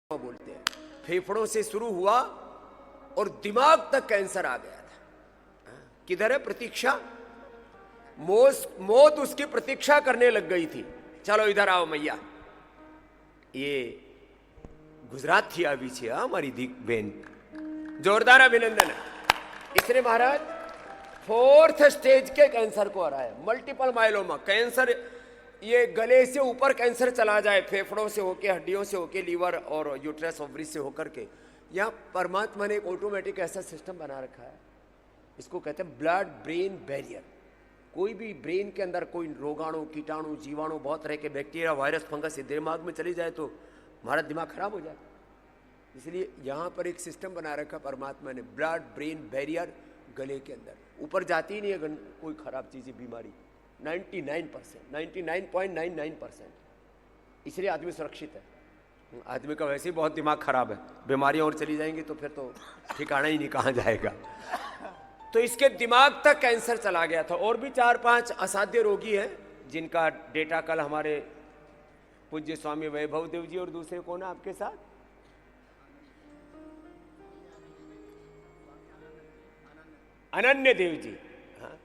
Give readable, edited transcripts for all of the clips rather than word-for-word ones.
बोलते हैं। फेफड़ों से शुरू हुआ और दिमाग तक कैंसर आ गया था। किधर है प्रतीक्षा? मौत उसकी प्रतीक्षा करने लग गई थी। चलो इधर आओ मैया। ये गुजरात थी अभी छे हमारी बहन, जोरदार अभिनंदन है। इसने महाराज 4th स्टेज के कैंसर को हराया। मल्टीपल माइलोमा कैंसर, ये गले से ऊपर कैंसर चला जाए, फेफड़ों से होके, हड्डियों से होके, लीवर और यूट्रस ओवरी से होकर के, यहाँ परमात्मा ने एक ऑटोमेटिक ऐसा सिस्टम बना रखा है, इसको कहते हैं ब्लड ब्रेन बैरियर। कोई भी ब्रेन के अंदर कोई रोगाणु, कीटाणु, जीवाणु, बहुत तरह के बैक्टीरिया, वायरस, फंगस दिमाग में चली जाए तो हमारा दिमाग खराब हो जाए। इसलिए यहाँ पर एक सिस्टम बना रखा परमात्मा ने, ब्लड ब्रेन बैरियर गले के अंदर। ऊपर जाती ही नहीं है कोई खराब चीज़, बीमारी 99%, 99.99%। इसलिए आदमी सुरक्षित है। आदमी का वैसे ही बहुत दिमाग खराब है, बीमारियां और चली जाएंगी तो फिर तो ठिकाना ही नहीं कहाँ जाएगा। तो इसके दिमाग तक कैंसर चला गया था। और भी 4-5 असाध्य रोगी हैं जिनका डेटा कल हमारे पूज्य स्वामी वैभव देव जी और दूसरे कौन है आपके साथ, अनन्य देव जी। हाँ,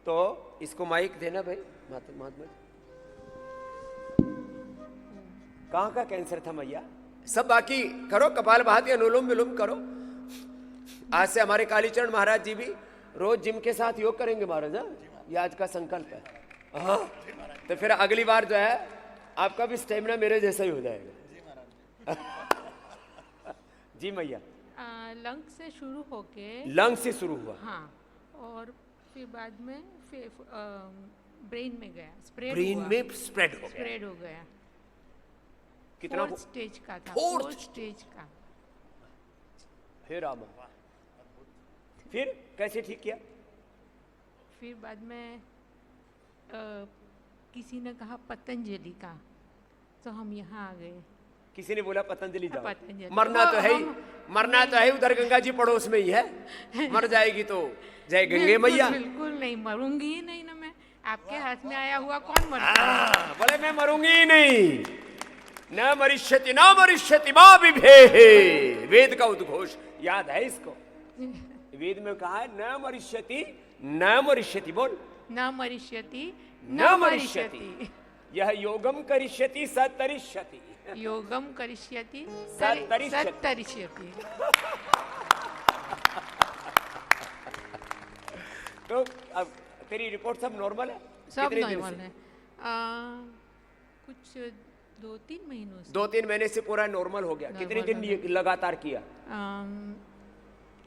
तो इसको माइक देना भाई। महात्मा कहाँ का कैंसर था मैया? सब बाकी करो, कपालभाति, अनुलोम विलोम करो। आज से हमारे कालीचरण महाराज जी भी रोज जिम के साथ योग करेंगे महाराज। ये आज का संकल्प है। हाँ, तो फिर अगली बार जो है आपका भी स्टेमिना मेरे जैसा ही हो जाएगा। जी मैया। लंग से शुरू होके, लंग से शुरू हुआ, हाँ, और फिर बाद में ब्रेन में गया, स्प्रेड ब्रेन हुआ, में स्प्रेड हो गया। कितना 4th स्टेज का था, 4th स्टेज का। फिर रामा, फिर कैसे ठीक किया? फिर बाद में किसी ने कहा पतंजलि का, तो हम यहाँ आ गए। किसी ने बोला पतंजलि जाओ, पतंजलि। मरना तो है ही, मरना तो है, उधर गंगा जी पड़ोस में ही है, मर जाएगी तो जय गंगे मैया। बिल्कुल नहीं, मरूंगी ही नहीं ना मैं। आपके हाथ में आया हुआ कौन मरता? बोले मैं मरूंगी ही नहीं। न मरिष्यति न मरिष्यति मां विभेः, वेद का उद्घोष याद है इसको। वेद में कहा है न मरिष्यति न मरिष्यति, बोल न मरिष्यति न मरिष्यति, यह योगम करिष्यति सतरिष्यति, योगम करिष्यति सत्तरिष्यति। तो अब तेरी रिपोर्ट सब नॉर्मल है? सब नॉर्मल है। कुछ 2-3 महीनों से, 2-3 महीने से पूरा नॉर्मल हो गया। कितने दिन ये लगातार किया?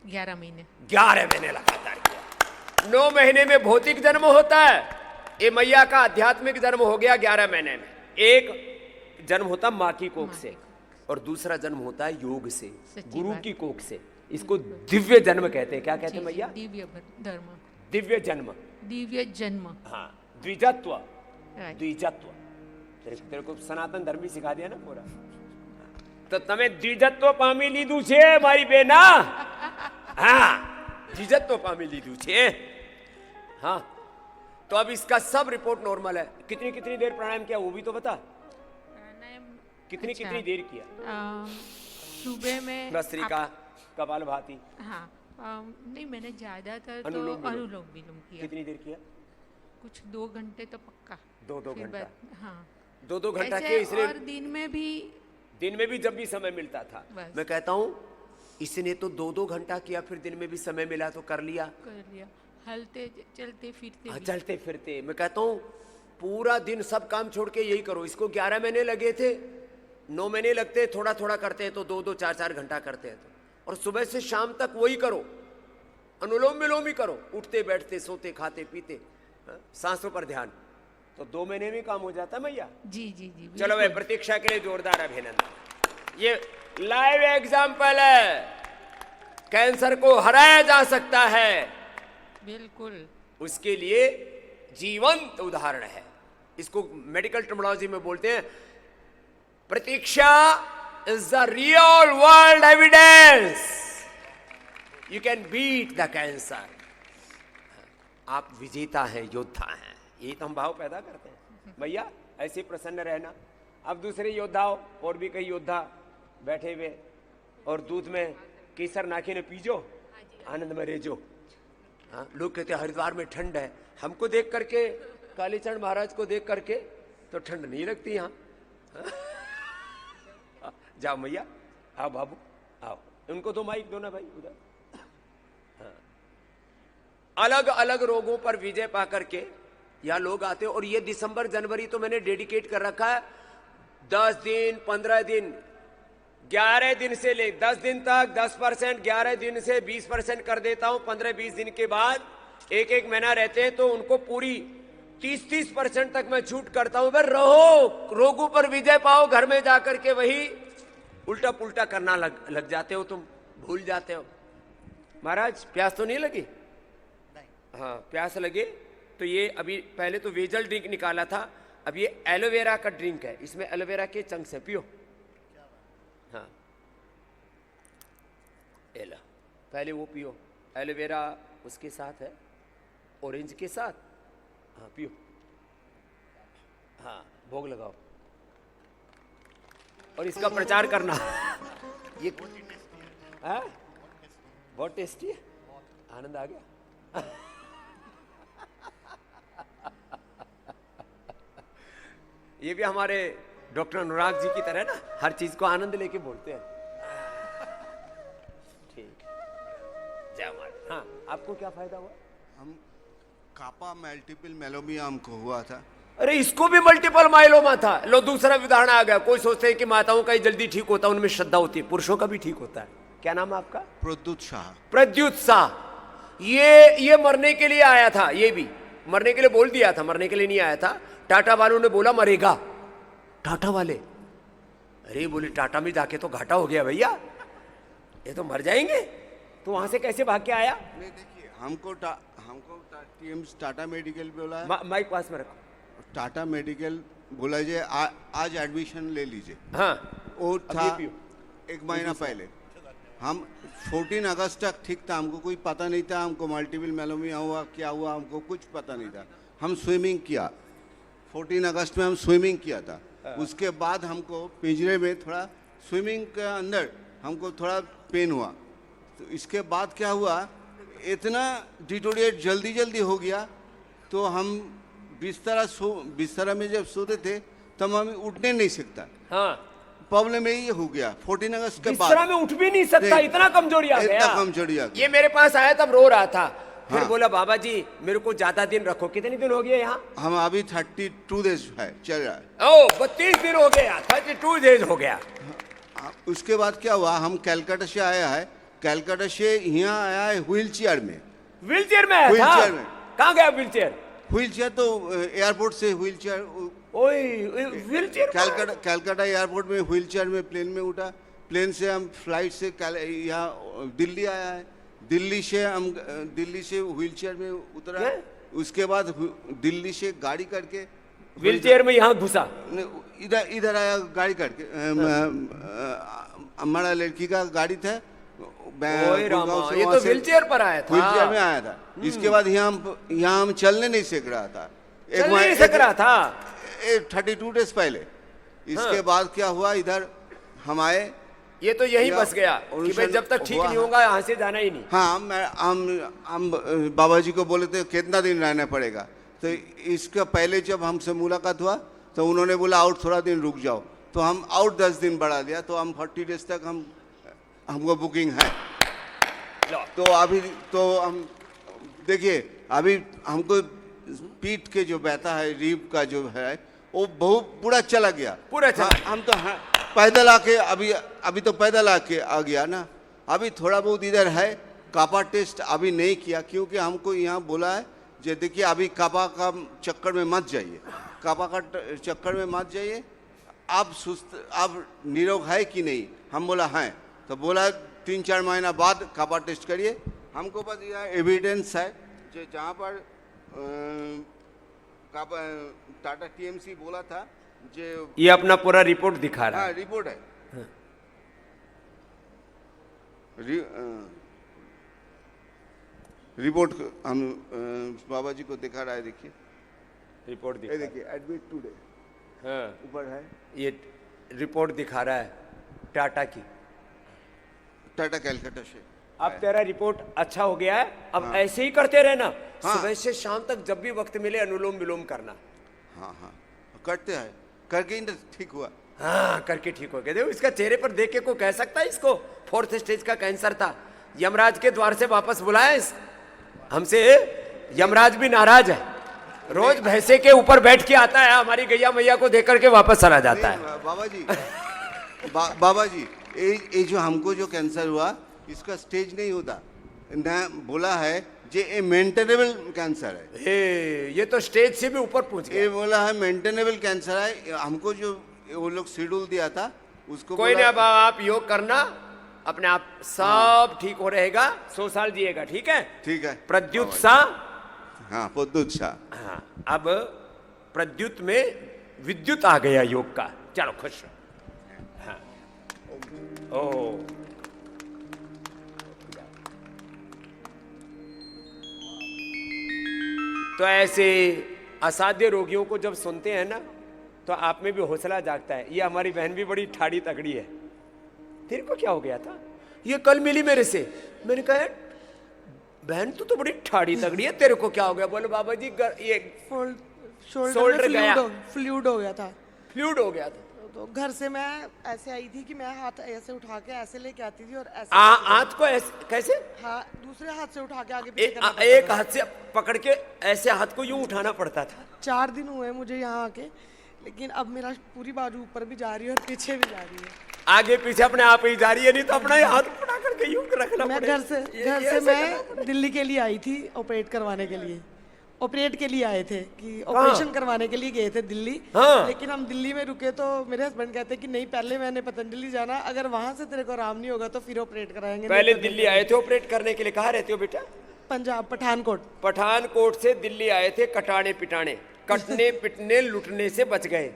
11 महीने। 11 महीने लगातार किया। 9 महीने में भौतिक जन्म होता है, ये मैया का आध्यात्मिक जन्म हो गया 11 महीने में। एक जन्म होता माँ की कोख से और दूसरा जन्म होता है योग से, गुरु की कोख से। इसको दिव्य जन्म कहते हैं। क्या कहते हैं मैया? दिव्य धर्म, दिव्य जन्म, दिव्य जन्म। हाँ, द्विजत्व, द्विजत्व। तेरे को सनातन धर्म भी सिखा दिया ना पूरा। तो तमें द्विजत्व पामी लीधु छे मारी बेना। हाँ, द्विजत्व पामी लीधु छे। हाँ, तो अब इसका सब रिपोर्ट नॉर्मल है। कितनी कितनी देर प्राणायाम किया वो भी तो बता। कितनी कितनी देर किया? सुबह में भस्त्रिका, कपालभाति। हाँ, नहीं मैंने ज्यादातर तो अनुलोम अनुलोम विलोम किया। कितनी देर किया? कुछ 2 घंटे तो पक्का। 2-2 घंटा? हाँ, 2-2 घंटा किया। इसलिए और दिन में भी जब भी समय मिलता था। मैं कहता हूँ इसने तो 2-2 घंटा किया, फिर दिन में भी समय मिला तो कर लिया। हलते चलते फिरते, चलते फिरते। मैं कहता हूँ पूरा दिन सब काम छोड़ के यही करो। इसको 11 महीने लगे थे, 9 महीने लगते, थोड़ा थोड़ा करते हैं तो 2-2, 4-4 घंटा करते हैं। और सुबह से शाम तक वही करो, अनुलोम विलोम ही करो, उठते बैठते, सोते खाते पीते, सांसों पर ध्यान, तो 2 महीने में काम हो जाता है मैया। जी जी जी। चलो भाई, प्रतीक्षा के लिए जोरदार अभिनंदन। ये लाइव एग्जाम्पल है, कैंसर को हराया जा सकता है। बिल्कुल, उसके लिए जीवंत उदाहरण है। इसको मेडिकल टर्मिनोलॉजी में बोलते हैं Pratiksha is the real world evidence you can beat the cancer. आप विजेता हैं, योद्धा हैं। यही तो हम भाव पैदा करते हैं भैया। ऐसे प्रसन्न रहना। अब दूसरे योद्धाओं और भी कई योद्धा बैठे हुए और दूध में केसर नाखे ने पीजो, आनंद में रेजो। हाँ, लोग कहते हैं हरिद्वार में ठंड है, हमको देख करके, कालीचरण महाराज को देख करके तो ठंड नहीं लगती यहाँ। जाओ मैया, आओ बाबू आओ, उनको दो माइक दो ना भाई उधर। हाँ। अलग अलग रोगों पर विजय पा करके यहाँ लोग आते हैं। और ये दिसंबर जनवरी तो मैंने डेडिकेट कर रखा है, 10 दिन 15 दिन, 11 दिन से ले 10 दिन तक 10%, 11 दिन से 20% कर देता हूं। 15-20 दिन के बाद एक महीना रहते हैं तो उनको पूरी 30% तक मैं छूट करता हूं। भाई रहो, रोगों पर विजय पाओ। घर में जाकर के वही उल्टा पुल्टा करना लग जाते हो, तुम भूल जाते हो। महाराज प्यास तो नहीं लगी? हाँ, प्यास लगे तो ये अभी पहले तो वेजल ड्रिंक निकाला था, अब ये एलोवेरा का ड्रिंक है, इसमें एलोवेरा के चंक्स है, पियो। हाँ, एला पहले वो पियो, एलोवेरा उसके साथ है, ऑरेंज के साथ। हाँ पियो, हाँ भोग लगाओ और इसका प्रचार करना। ये हाँ बहुत टेस्टी है, आनंद आ गया। ये भी हमारे डॉक्टर अनुराग जी की तरह ना, हर चीज को आनंद लेके बोलते हैं। ठीक, जय महाराज। हाँ, आपको क्या फायदा हुआ? हम कापा मल्टीपल मेलोमिया हमको हुआ था। अरे इसको भी मल्टीपल माइलोमा था। लो दूसरा उदाहरण आ गया। कोई सोचते हैं कि माताओं का ही जल्दी ठीक होता है, उनमें श्रद्धा होती है, पुरुषों का भी ठीक होता है। क्या नाम है आपका? प्रद्युत शाह। प्रद्युत शाह। ये मरने के लिए आया था, ये भी मरने के लिए बोल दिया था, मरने के लिए नहीं आया था। टाटा वालों ने बोला मरेगा, टाटा वाले, अरे बोले टाटा में जाके तो घाटा हो गया भैया, ये तो मर जाएंगे। तो वहां से कैसे भाग के आया? नहीं देखिए, हमको टीएम्स टाटा मेडिकल बोला है। माइक पास में रखो। टाटा मेडिकल बोला जे आज एडमिशन ले लीजिए। हाँ, वो था पियो। 1 महीना पहले। हम 14 अगस्त तक ठीक था, हमको कोई पता नहीं था हमको मल्टीपल मेलोमिया हुआ क्या हुआ, हमको कुछ पता नहीं था। हम स्विमिंग किया, 14 अगस्त में हम स्विमिंग किया था। उसके बाद हमको पिंजरे में थोड़ा स्विमिंग के अंदर हमको थोड़ा पेन हुआ। तो इसके बाद क्या हुआ, इतना डिटोरिएट जल्दी हो गया, तो हम बिस्तरा में जब सोते थे तब हम उठने नहीं सकता। हाँ, प्रॉब्लम यही हो गया 14 अगस्त के बाद। बिस्तरा में उठ भी नहीं सकता, इतना कमजोरी आ गया। इतना कमजोरी आ गया। ये मेरे पास आया तब रो रहा था, फिर हाँ। बोला बाबा जी मेरे को ज्यादा दिन रखो। कितने दिन हो गए यहाँ? हम अभी 32 डेज है चल रहा है। ओ 32 दिन हो गया, 32 डेज हो गया। उसके बाद क्या हुआ, हम कलकत्ता से आया है, कलकत्ता से यहाँ आया है व्हील चेयर में। व्हील चेयर में आया था? व्हीलचेयर में। कहाँ गया व्हील चेयर? व्हील चेयर तो एयरपोर्ट से wheel chair, wheel chair Calcutta airport में व्हील चेयर में प्लेन में उठा। प्लेन से हम फ्लाइट से यहाँ दिल्ली आया है, दिल्ली से व्हील चेयर में उतरा। उसके बाद दिल्ली से गाड़ी करके व्हील चेयर में यहाँ घुसा। इधर आया गाड़ी करके। हमारा लड़की का गाड़ी था, ओए रामा, ये तो व्हील चेयर पर आया था। व्हील चेयर में आया था। इसके बाद यहाँ हम चलने नहीं सीख रहा था, चल नहीं सक रहा था 32 डेज पहले। इसके बाद क्या हुआ, इधर हम आए, ये तो यही बस गया कि भाई जब तक ठीक नहीं होगा यहाँ से जाना ही नहीं। हाँ, हम बाबा जी को बोले थे कितना दिन रहना पड़ेगा। तो इसका पहले जब हमसे मुलाकात हुआ तो उन्होंने बोला और थोड़ा दिन रुक जाओ, तो हम और 10 दिन बढ़ा दिया, तो हम 40 डेज तक हमको बुकिंग है। तो अभी तो हम देखिए, अभी हमको पीठ के जो बैठा है, रीब का जो है वो बहुत पूरा चला गया, पूरा चला। हम तो पैदल आके अभी तो पैदल आके आ गया ना। अभी थोड़ा बहुत इधर है, कापा टेस्ट अभी नहीं किया, क्योंकि हमको यहाँ बोला है जो देखिए अभी कापा का चक्कर में मत जाइए, कापा का चक्कर में मत जाइए, आप निरोग है कि नहीं। हम बोला है, तो बोला 3-4 महीना बाद कापा टेस्ट करिए। हमको बस यह एविडेंस है जो जहाँ पर टाटा टीएमसी बोला था जो ये अपना पूरा रिपोर्ट दिखा रहा है। हाँ, रिपोर्ट है। हाँ। रिपोर्ट हम बाबा जी को दिखा रहा है, देखिए रिपोर्ट देखिए एडमिट टुडे हाँ, ऊपर है, ये रिपोर्ट दिखा रहा है। टाटा की। टाटा कैलकाटा से। अब तेरा रिपोर्ट अच्छा हो गया है, अब ऐसे ही करते रहना। सुबह से शाम तक जब भी वक्त मिले अनुलोम विलोम करना। हाँ हाँ करते हैं, करके ही ना ठीक हुआ। हाँ करके ठीक हो गया। देखो इसका चेहरे पर देख के को कह सकता है इसको 4th स्टेज का कैंसर था। यमराज के द्वार से वापस बुलाया हमसे, यमराज भी नाराज है। रोज भैंसे के ऊपर बैठ के आता है, हमारी गैया मैया को देख करके वापस चला जाता है। बाबा जी बाबा जी ये जो हमको जो कैंसर हुआ इसका स्टेज नहीं होता ना, बोला है ये मेंटेनेबल कैंसर है। ये तो स्टेज से भी ऊपर पहुंच ये गया। बोला है मेंटेनेबल कैंसर है। हमको जो वो लोग शेड्यूल दिया था उसको कोई नहीं, बोला- अब आप योग करना, अपने आप सब ठीक हो रहेगा। 100 साल जिएगा, ठीक है। ठीक है प्रद्युत सा। हाँ प्रद्युत शाह। हाँ अब प्रद्युत में विद्युत आ गया योग का। चलो खुश रहो। हाँ ओ तो ऐसे असाध्य रोगियों को जब सुनते हैं ना तो आप में भी हौसला जागता है। ये हमारी बहन भी बड़ी ठाड़ी तगड़ी है। तेरे को क्या हो गया था? ये कल मिली मेरे से। मैंने कहा यार बहन तू तो बड़ी ठाड़ी तगड़ी है, तेरे को क्या हो गया? बोले बाबा जी ये शोल्डर गया, फ्लूड हो गया था। फ्लूड हो गया था। तो घर से मैं ऐसे आई थी कि मैं हाथ ऐसे उठा के ऐसे लेके आती थी और ऐसे हाथ को ऐसे कैसे? हाँ दूसरे हाथ से उठा के आगे पीछे करना पड़ता एक था। हाथ से पकड़ के ऐसे हाथ को यूं उठाना पड़ता था। 4 दिन हुए मुझे यहाँ आके, लेकिन अब मेरा पूरी बाजू ऊपर भी जा रही है और पीछे भी जा रही है। आगे पीछे अपने आप ही जा रही है, नहीं तो अपना ये हाथ पकड़ा करके यूं रखना मैं पड़ेगा। घर से ये ऐसे करना मैं पड़ेगा। दिल्ली के लिए आई थी ऑपरेट करवाने के लिए। ऑपरेट के लिए आए थे कि ऑपरेशन करवाने के लिए गए थे दिल्ली। हाँ। लेकिन हम दिल्ली में रुके तो मेरे हस्बैंड कहते कि नहीं पहले मैंने पतंजलि जाना, अगर वहां से तेरे को आराम नहीं होगा तो फिर ऑपरेट कराएंगे। पहले नहीं दिल्ली आए थे ऑपरेट करने के लिए। कहाँ रहते हो बेटा? पंजाब पठानकोट। पठानकोट से दिल्ली आए थे कटाने पिटाने, कटने पिटने लुटने से बच गए।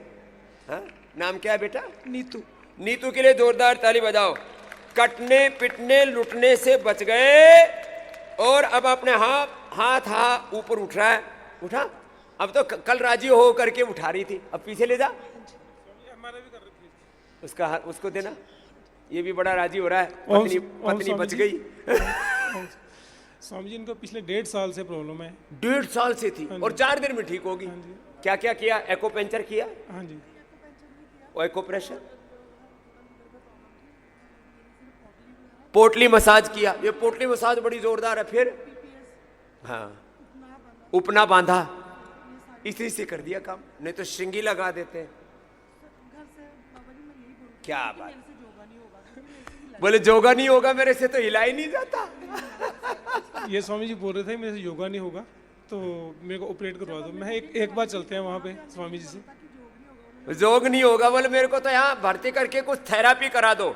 हाँ? नाम क्या है बेटा? नीतू। नीतू के लिए जोरदार ताली बजाओ। कटने पिटने लुटने से बच गए और अब अपने हाथ ऊपर उठ रहा है। उठा, अब तो कल राजी हो करके उठा रही थी, अब पीछे ले जा। उसका हाथ उसको देना। ये भी बड़ा राजी हो रहा है। पत्नी बच गई। स्वामी जी इनको पिछले 1.5 साल से प्रॉब्लम है। 1.5 साल से थी और 4 दिन में ठीक होगी। क्या क्या किया? एक्यूपंक्चर किया, हाँ जी, एक्यूप्रेशर, पोटली मसाज किया। ये पोटली मसाज बड़ी जोरदार है। फिर हाँ उपना बांधा, इसी से कर दिया काम, नहीं तो श्रृंगी लगा देते हैं। क्या बात? बोले जोगा नहीं होगा मेरे से तो हिला ही नहीं जाता। ये स्वामी जी बोल रहे थे मेरे से योगा नहीं होगा तो मेरे को ऑपरेट करवा दो। मैं एक बार चलते हैं वहाँ पे स्वामी जी से। जोग नहीं होगा बोले मेरे को तो यहाँ भर्ती करके कुछ थेरापी करा दो।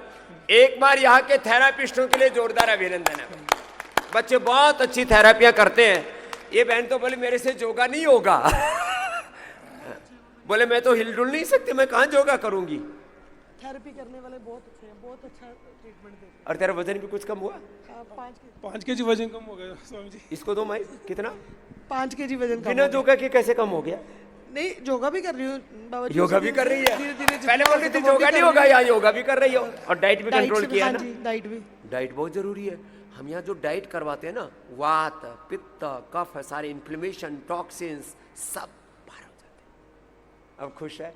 एक बार यहाँ के थेरापिस्टों के लिए जोरदार अभिनंदन है। बच्चे बहुत अच्छी थेरापियां करते हैं। ये बहन तो बोले मेरे से योगा नहीं होगा। बोले मैं तो हिल डुल नहीं सकती, मैं कहाँ योगा करूंगी। थेरेपी करने वाले बहुत अच्छे हैं, बहुत अच्छा ट्रीटमेंट देते हैं। और तेरा वजन भी कुछ कम हुआ? 5 kg वजन कम हो गया स्वामी जी। इसको दो माई। कितना? 5 kg वजन कम बिना हो गया। योगा के कैसे कम हो गया? नहीं योगा भी कर रही हूँ बाबा जी। योगा भी कर रही है। धीरे-धीरे पहले बोल रही थी योगा नहीं होगा, यहाँ योगा भी कर रही हो और डाइट भी कंट्रोल किया है ना। डाइट भी। डाइट बहुत जरूरी है। हम यहाँ जो डाइट करवाते हैं ना, वात पित्त कफ है, सारे इन्फ्लेमेशन टॉक्सिन्स सब बाहर हो जाते हैं। अब खुश है?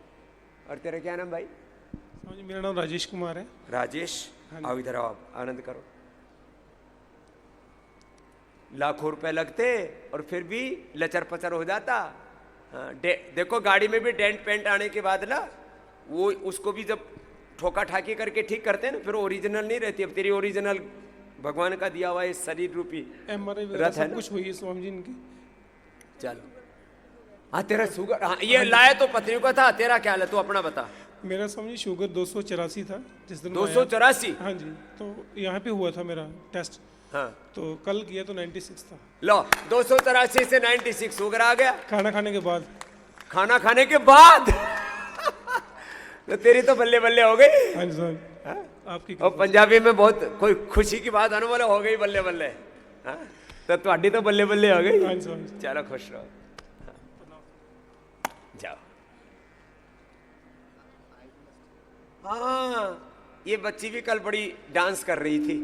और तेरा क्या नाम भाई? स्वामी जी मेरा नाम राजेश कुमार है। राजेश, आओ इधर आओ, आनंद करो। लाखों रुपए लगते और फिर भी लचर पचर हो जाता। हाँ, देखो गाड़ी में भी डेंट पेंट आने के बाद ना वो उसको भी जब ठोका ठाकी करके ठीक करते हैं ना, फिर ओरिजिनल नहीं रहती। अब तेरी ओरिजिनल भगवान का दिया हुआ ये शरीर रूपी MRI रथ है सब ना। कुछ हुई है स्वामी जी इनकी। चलो हाँ तेरा शुगर, हाँ ये लाया तो पत्नी का था। तेरा क्या हाल है तू अपना बता। मेरा स्वामी जी शुगर 284 था जिस दिन मैं आया। 284? हाँ जी, तो यहाँ पे हुआ था मेरा टेस्ट। हाँ तो कल किया तो 96 था। लो 284 से 96 शुगर आ गया खाना खाने के बाद। खाना खाने के बाद। तो तेरी तो बल्ले बल्ले हो गई। हाँ जी स्वामी, आपकी और पंजाबी में बहुत कोई खुशी की बात आने वाला हो गई बल्ले बल्ले। हाँ तो ਤੁਹਾਡੀ तो बल्ले बल्ले हो गई। हाँ जी स्वामी जी। चलो खुश रहो। जाओ। हाँ ये बच्ची भी कल बड़ी डांस कर रही थी।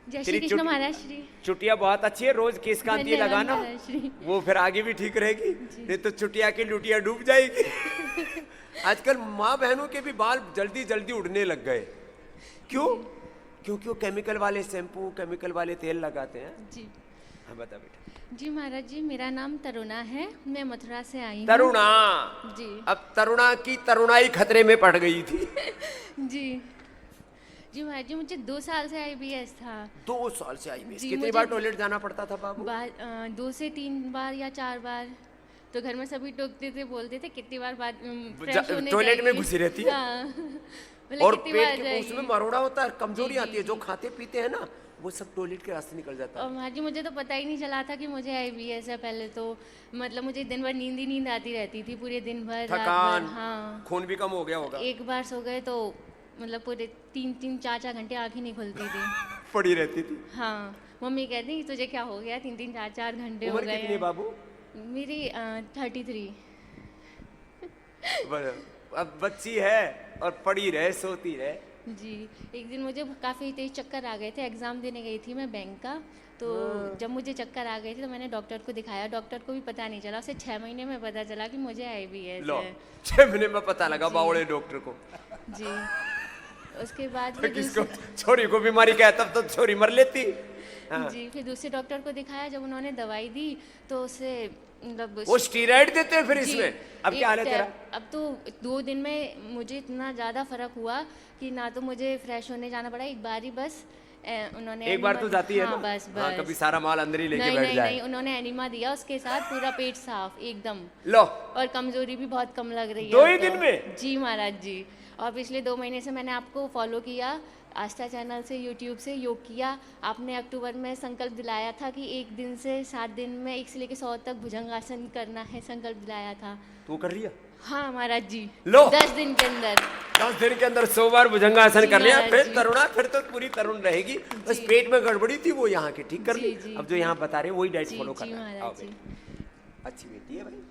जय तेरी श्री कृष्ण चुट- महाराज श्री। चुटिया बहुत अच्छी है, रोज केस कांति धन्यवाद लगाना, महाराज श्री। वो फिर आगे भी ठीक रहेगी, नहीं तो चुटिया की लुटिया डूब जाएगी। आजकल माँ बहनों के भी बाल जल्दी जल्दी उड़ने लग गए, क्यों? क्योंकि वो केमिकल वाले शैम्पू, केमिकल वाले तेल लगाते हैं। जी हाँ बता बेटा। जी महाराज जी, मेरा नाम तरुणा है, मैं मथुरा से आई हूँ। तरुणा, जी अब तरुणा की तरुणाई खतरे में पड़ गई थी। जी जी महाराज जी, मुझे 2 साल से IBS था। 2 साल से आई भी। जी, कितनी मुझे- बार टॉयलेट जाना पड़ता था बाबू? 2 से 3 बार या 4 बार। तो घर में सभी टोकते थे, बोलते थे कितनी बार बाद फ्रेश होने टॉयलेट में जाएगी। घुसी रहती है। हाँ। बोले, और कितनी पेट बार के जाएगी? उसमें मरोड़ा होता है, कमजोरी जी, आती है, जी, जो जी। खाते पीते हैं ना वो सब टॉयलेट के रास्ते निकल जाता और है। महाराज जी, मुझे तो पता ही नहीं चला था कि मुझे IBS है। पहले तो मतलब मुझे दिन भर नींद ही नींद आती रहती थी, पूरे दिन भर, रात थकान, भर। हाँ, खून भी कम हो गया होगा, एक बार सो गए तो मतलब पूरे 3-3 4-4 घंटे आँख ही नहीं खुलती थी। पड़ी रहती थी। हाँ, मम्मी कहती तुझे क्या हो गया, 3-3 4-4 घंटे हो उम्र गए कितनी है हैं। बाबू? मेरी 33। अब बच्ची है और पड़ी रहे, सोती रहे। जी, एक दिन मुझे काफ़ी तेज चक्कर आ गए थे, एग्ज़ाम देने गई थी मैं बैंक का। तो जब मुझे चक्कर आ गए थे तो मैंने डॉक्टर को दिखाया, डॉक्टर को भी पता नहीं चला, उसे 6 महीने में पता चला कि मुझे IBS लो, है। 6 महीने में पता लगा जी। बावड़े डॉक्टर को। जी, उसके बाद तो फिर किसको दूसरे- छोरी को बीमारी क्या है, तब तो छोरी मर लेती। हाँ। जी, फिर दूसरे डॉक्टर को दिखाया, जब उन्होंने दवाई दी तो उससे मतलब वो स्टीरॉइड देते हैं फिर जी, इसमें। अब क्या हाल है एक तेरा? अब तो 2 दिन में मुझे इतना ज़्यादा फर्क हुआ कि ना तो मुझे फ्रेश होने जाना पड़ा, एक बार ही बस उन्होंने एक बार तो एनिमा- जाती है हाँ, ना? बस हाँ, बस। कभी सारा माल अंदर ही लेके नहीं बैठ नहीं जाए। नहीं, उन्होंने एनिमा दिया, उसके साथ पूरा पेट साफ एकदम, लो, और कमजोरी भी बहुत कम लग रही है 2 ही अब तो। दिन में? जी महाराज जी, और पिछले 2 महीने से मैंने आपको फॉलो किया, आस्था चैनल से, यूट्यूब से योग किया। आपने अक्टूबर में संकल्प दिलाया था कि 1 दिन से 7 दिन में 1 से लेकर 100 तक भुजंगासन करना है, संकल्प दिलाया था। तू कर लिया? हाँ महाराज जी, लो। 10 दिन के अंदर। 10 दिन के अंदर 100 बार भुजंगासन जी कर लिया, महाराज फिर जी। तरुणा, फिर तो पूरी तरुण रहेगी। बस पेट में गड़बड़ी थी, वो यहाँ की ठीक कर जी, ली। जी, अब जो यहाँ बता रहे हैं वही डाइट जी फॉलो जी करना है। आओ महाराज जी, बेटी। अच्छी बेटी है भाई,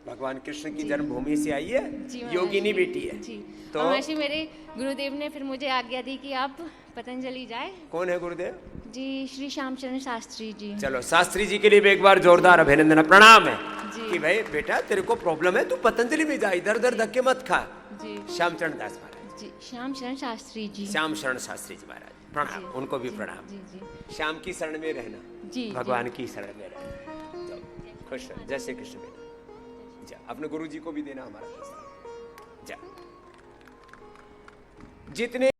भगवान कृष्ण की जन्मभूमि से आई है, जी महाराज योगिनी जी। बेटी है। जी, तो और महर्षि मेरे गुरुदेव ने फिर मुझे आज्ञा दी कि आप पतंजलि जाए। कौन है गुरुदेव? जी, श्री श्यामचंद्र शास्त्री जी। चलो, शास्त्री जी के लिए भी एक बार जोरदार अभिनंदन, प्रणाम है जी। कि भाई बेटा तेरे को प्रॉब्लम है, तू पतंजलि में जा, इधर उधर धक्के मत खा। जी श्यामचरण दास महाराज, जी, श्यामचंद्र शास्त्री जी। श्याम शरण शास्त्री जी महाराज, प्रणाम, जी, उनको भी जी, प्रणाम। जी जी श्याम की शरण में रहना, जी, भगवान की शरण में रहना। जाओ, खुश रहो, जय श्री कृष्ण बेटा। जा, अपने गुरु जी को भी देना हमारा प्रसाद। जा, जितने